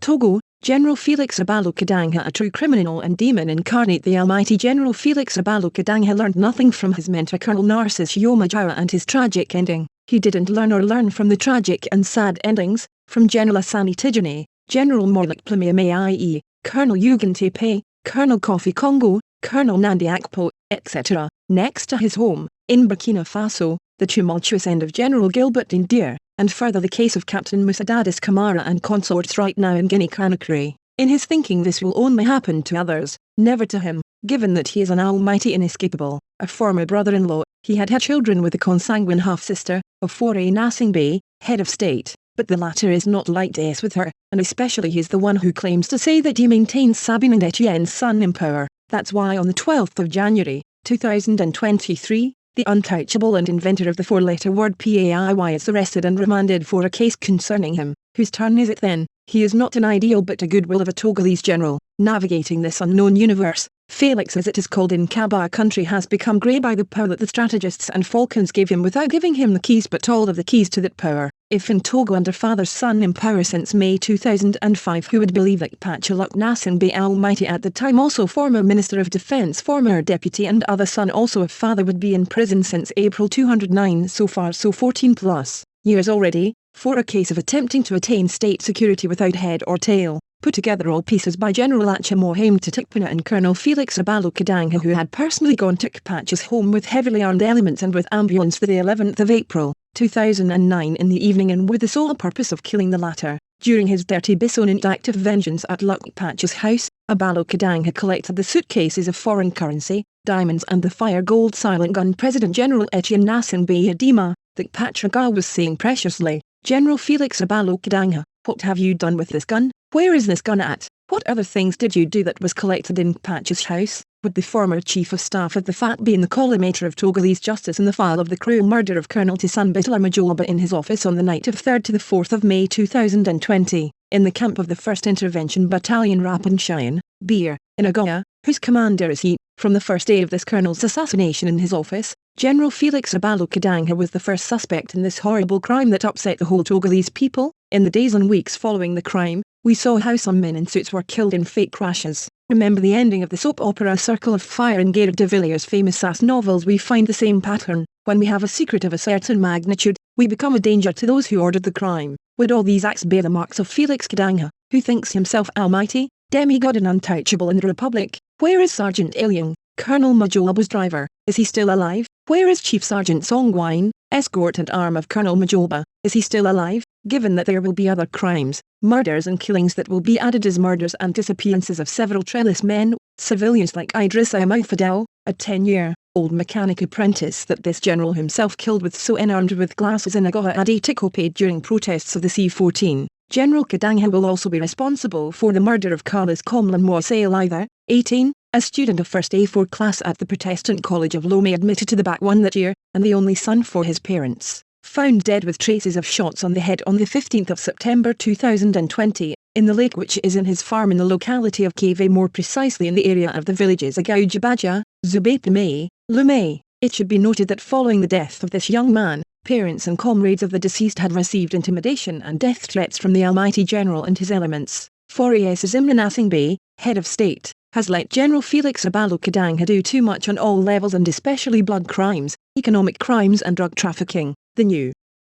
Togo, General Felix Abalo Kadangha, a true criminal and demon incarnate. The almighty General Felix Abalo Kadangha learned nothing from his mentor Colonel Narcice Yoma Djoua and his tragic ending. He didn't learn from the tragic and sad endings, from General Assani Tidjani, General Mawulikplimi Améyi, Colonel Eugène Tépé, Colonel Koffi Kongo, Colonel Gnandi Akpo, etc. Next to his home, in Burkina-Faso, the tumultuous end of General Gilbert Diendere, and further the case of Captain Moussa Dadis Camara and consorts right now in Guinea-Conakry. In his thinking, this will only happen to others, never to him, given that he is an almighty inescapable, a former brother-in-law. He had children with a consanguine half-sister, of Gnandi Akpo, head of state, but the latter is not like this with her, and especially he is the one who claims to say that he maintains Sabine and Etienne's son in power. That's why on the 12th of January, 2023, the untouchable and inventor of the four-letter word PAIY is arrested and remanded for a case concerning him. Whose turn is it then? He is not an ideal but a goodwill of a Togolese general, navigating this unknown universe. Felix, as it is called in Kaba country, has become grey by the power that the strategists and falcons gave him without giving him the keys, but all of the keys to that power. If in Togo under father's son in power since May 2005, who would believe that Patchaluk Nasingbe Almighty, at the time also former Minister of Defence, former deputy and other son also of father, would be in prison since April 2009, so far so 14 plus years already, for a case of attempting to attain state security without head or tail. Put together all pieces by General Assani Tidjani and Colonel Felix Abalo Kadangha, who had personally gone to Kpacha's home with heavily armed elements and with ambulance the 11th of April, 2009 in the evening, and with the sole purpose of killing the latter. During his dirty dissonant act of vengeance at Kpacha's house, Abalo Kadangha collected the suitcases of foreign currency, diamonds and the fire gold silent gun. President General Etienne Nasingbe Adima, the Kpacha was saying preciously, General Felix Abalo Kadangha, what have you done with this gun? Where is this gun at? What other things did you do that was collected in Kpacha's house? Would the former Chief of Staff of the FAT be in the collimator of Togolese justice in the file of the cruel murder of Colonel Narcice Yoma in his office on the night of 3rd to the 4th of May 2020, in the camp of the 1st Intervention Battalion Rapanchine, Beer, in Agoya, whose commander is he? From the first day of this colonel's assassination in his office, General Felix Abalo Kadangha was the first suspect in this horrible crime that upset the whole Togolese people. In the days and weeks following the crime, we saw how some men in suits were killed in fake crashes. Remember the ending of the soap opera Circle of Fire in Gerard de Villiers' famous SAS novels? We find the same pattern. When we have a secret of a certain magnitude, we become a danger to those who ordered the crime. Would all these acts bear the marks of Felix Kadangha, who thinks himself almighty, demigod and untouchable in the Republic? Where is Sergeant Ilyang, Colonel Majolaba's driver? Is he still alive? Where is Chief Sergeant Songwine, escort and arm of Colonel Majolba? Is he still alive? Given that there will be other crimes, murders and killings that will be added as murders and disappearances of several trellis men, civilians like Idrissa Ahmed Fidel, a 10-year-old mechanic apprentice that this general himself killed with so armed with glasses in Agoha Aditikope during protests of the C-14. General Kadangha will also be responsible for the murder of Carlos Comlan Moise Either, 18, a student of first A4 class at the Protestant College of Lomé, admitted to the back one that year, and the only son for his parents. Found dead with traces of shots on the head on the 15th of September 2020, in the lake which is in his farm in the locality of Kave, more precisely in the area of the villages Agaujabaja, Zubepime, Lomé. It should be noted that following the death of this young man, parents and comrades of the deceased had received intimidation and death threats from the almighty general and his elements. Forias Zimna Nasingbe, head of state, has let General Felix Abalo Kadangha do too much on all levels, and especially blood crimes, economic crimes and drug trafficking. The new